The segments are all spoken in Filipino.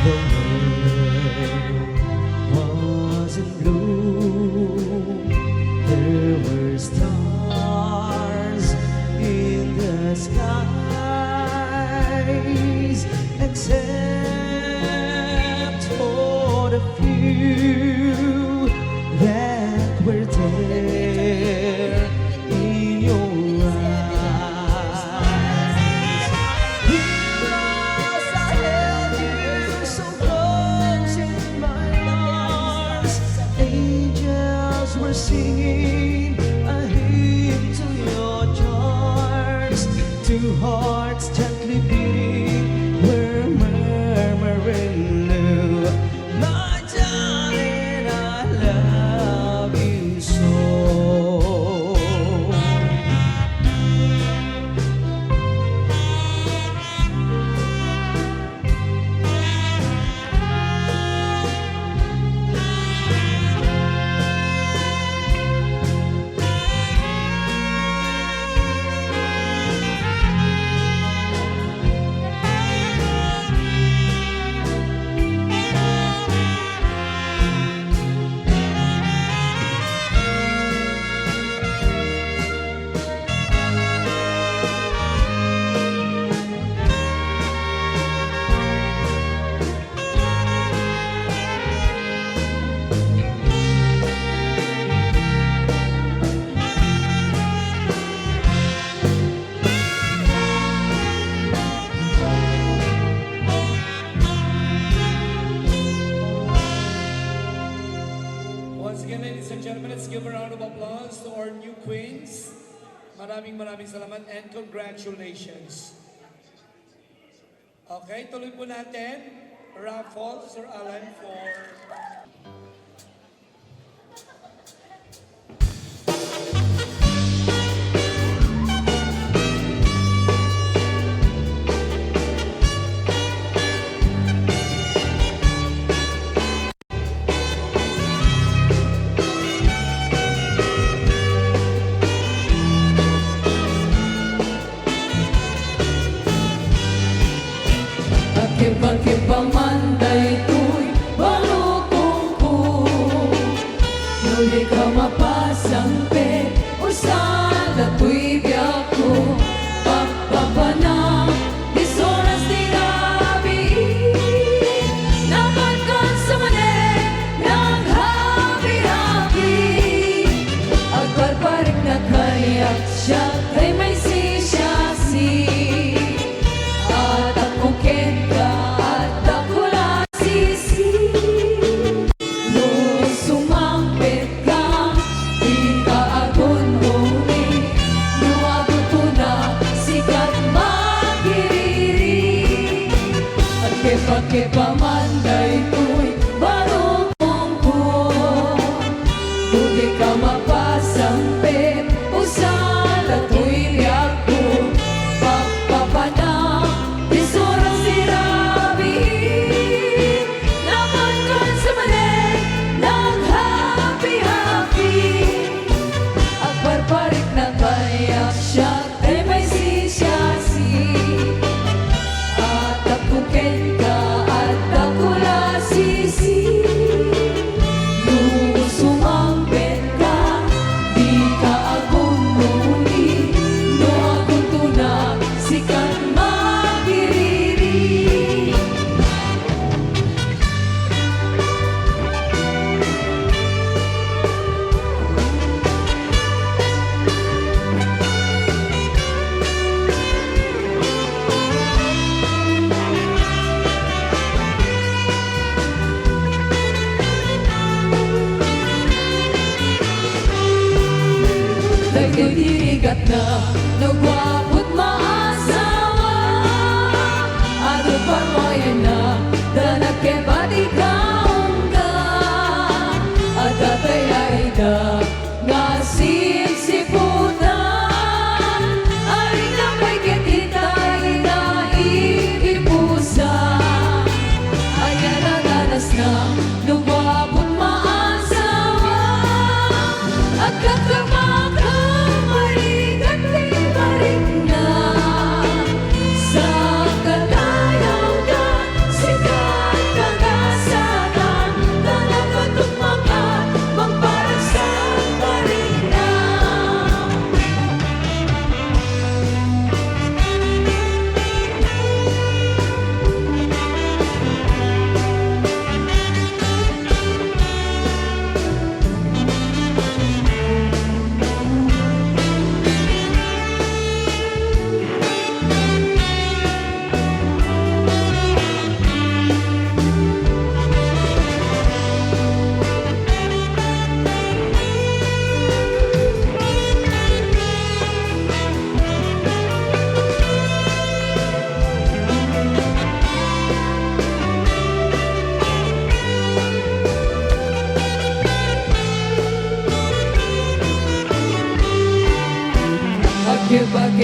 The world was in bloom. There were stars in the skies, except for the few that were there in your eyes. Because I held you so close in my arms, angels were singing a hymn to your charms. Two hearts gently beating were murmuring new. My darling, I love you so. Once again, ladies and gentlemen, let's give a round of applause to our new queens. Maraming salamat and congratulations. Okay, tuloy po natin. Raffle, Sir Alan, for... Pakipamanday ko'y balukong ko. Nuli ka mapasangpe o sana to'y biyak ko. Pagpapanang disoras tinabi, nakalkan sa manin ng habi-habi. Agbarbarik na kayak siya kay may sisyasi. At ako kenta at ako lasisi. No sumangpit ka, di ka agon muli. No agon ko na sikat magiriri. At kepa-kepamanday ko'y barong ko. Hindi ka mapasampit o sana to'y biyak ko. Pagpapanang disorang sirabi, nakalkan sa manin ng happy-happy. Agbarbarik na kayak siya kay may sisyasi. At tapukin ka at ako lasisi. Nung sumambit ka, di ka agon muli. No agon tunak, sikat magiriri. Nagdirigat na, nagwapot maasawa. Adot parwayan na, danak ke bati kaong ka. At tatayay na, ngasim siputan. Aring na may kititay na iipusa. Ayan na danas na, nagwapot maasawa. At kakamaka, marigat libarik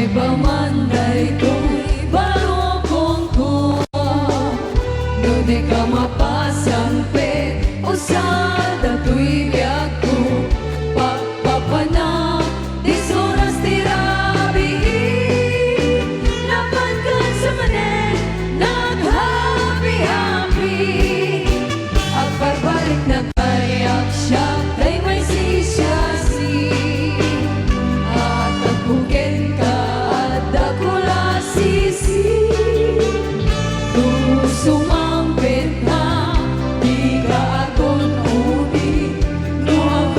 kay pamanday ko'y baro kong kuha. No di ka mapasampit, usada to'y biyag ko. Papapana, dis oras tirabi. Laban ka sa manen, naghabi-habi. Ang parbalik na kayak siya, kay may sisiyasi. At ang bugin ka, at dakula sisi. Sumambit na, di ka akong uni. No ang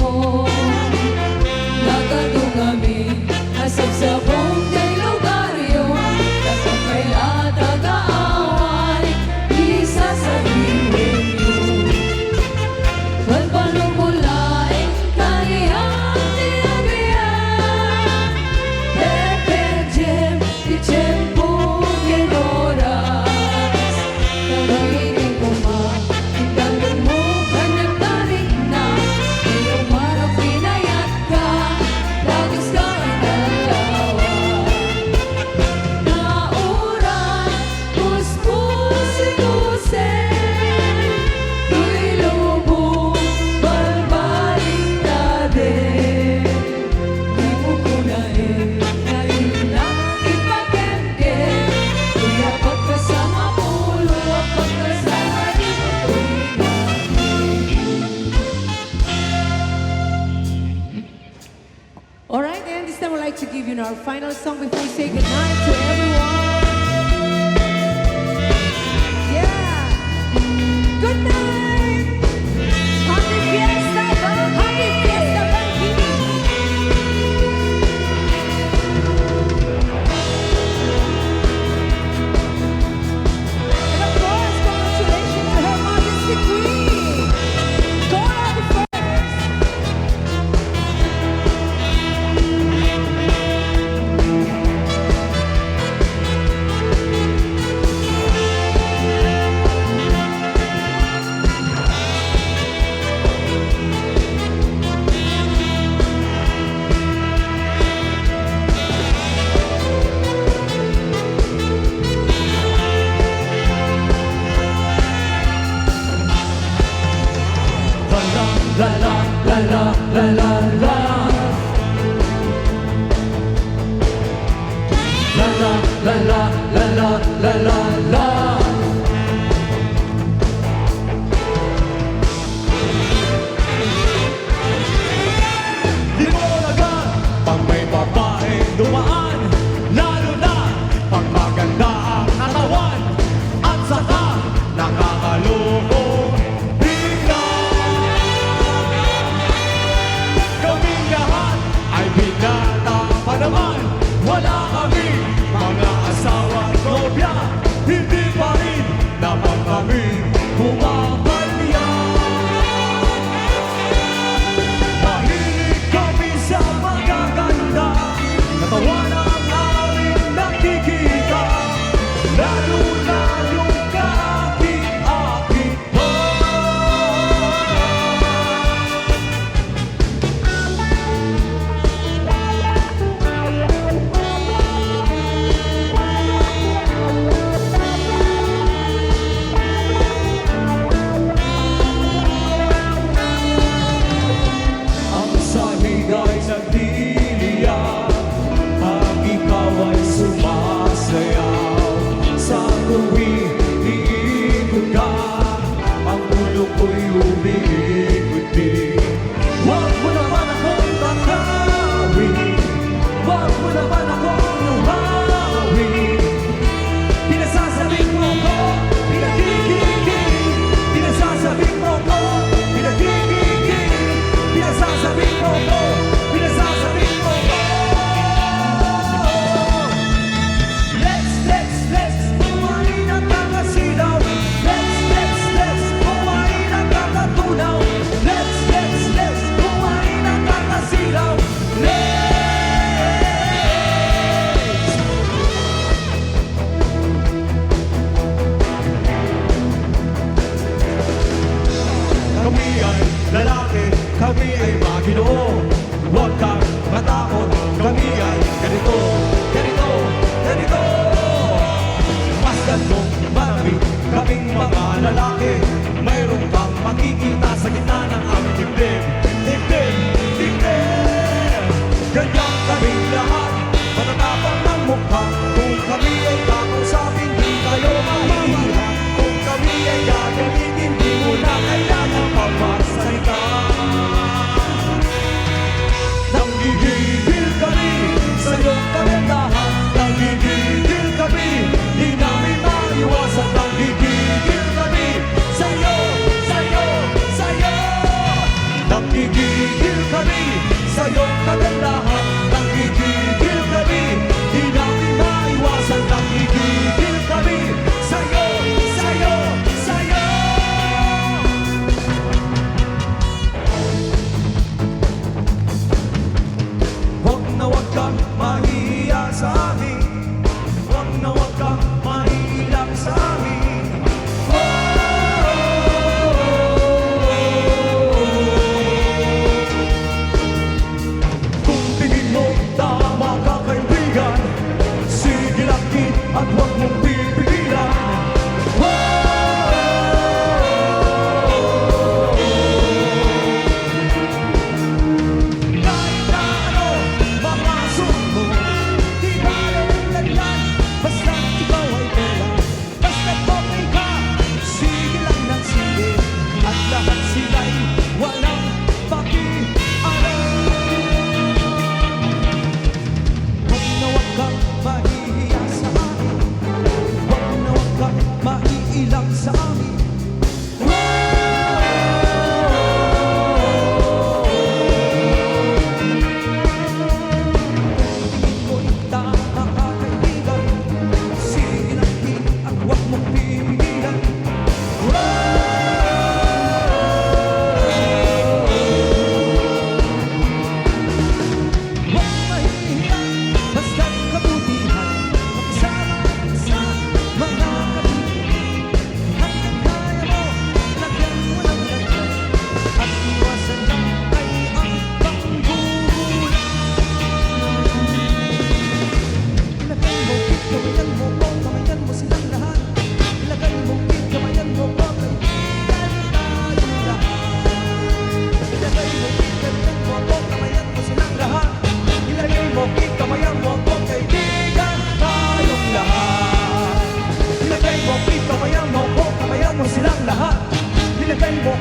mo Nagadungami Asap-sapong kay lugaryo Tapos kay latag-aaway Isa sa hiwin yun Palpalumulaing kaniyang tinagayan Pepe Jem, Tichempo, Genoras Nagahiling ko ma Hindang mo kanyang tarik na Ngayong araw pinayat ka Lagos ka ang dalawa Nauran, puspusin-usin Tuy lubong, balbalik na din Di mo kunain, ngayon lang ipagende Kuya pagkasama ulo at pagkasama di mo Alright, and this time I'd like to give you our final song before we say goodnight to everyone. Yeah! Good night! Happy Fiesta! Happy Fiesta, Bangkini! And of course, congratulations to Her Majesty Queen! Dora the First! La la la la la la la La la la la la la la la la Di mo lagan pag may babae dumaan Lalo na pag maganda ang katawan At saka nakakaloko bigla Kaming lahat ay binata pa naman Wala kami mga asawa at nobya Hindi pa rin naman kami pumapalya Mahilig kami sa magaganda Katawan ang aming nakikita Lalo na yung kakit-akit mo Ang sahig ay nagdiliya Ang ikaw ay sumasayaw Sa tuwing iikot ka Ang ulo ko'y umiikot din Huwag mo naman akong tatawin Huwag mo naman akong luhawin Pinasasabing mo ko, pinagkikigil Pinasasabing mo ko, pinagkikigil Pinasasabing mo ko, pinasasabing mo ko Let's kumain ang kakasilaw Let's kumain ang kakatunaw Let's kumain ang kakasilaw Kami ay lalaki, kami ay maginoo Huwag kang matakot, kami ay ganito, ganito, ganito Masdan mong marami, kaming mga lalaki Mayroon kang makikita sa gitna ng aming dibdib Dibdib, dibdib Ganyan kaming lahat, matatapang ng mukha Kung kami ay kakausapin, di tayo mahihiya Kung kami ay gagamitin, di mo na kailangan pagmagsalita lahat. Dinefend mo,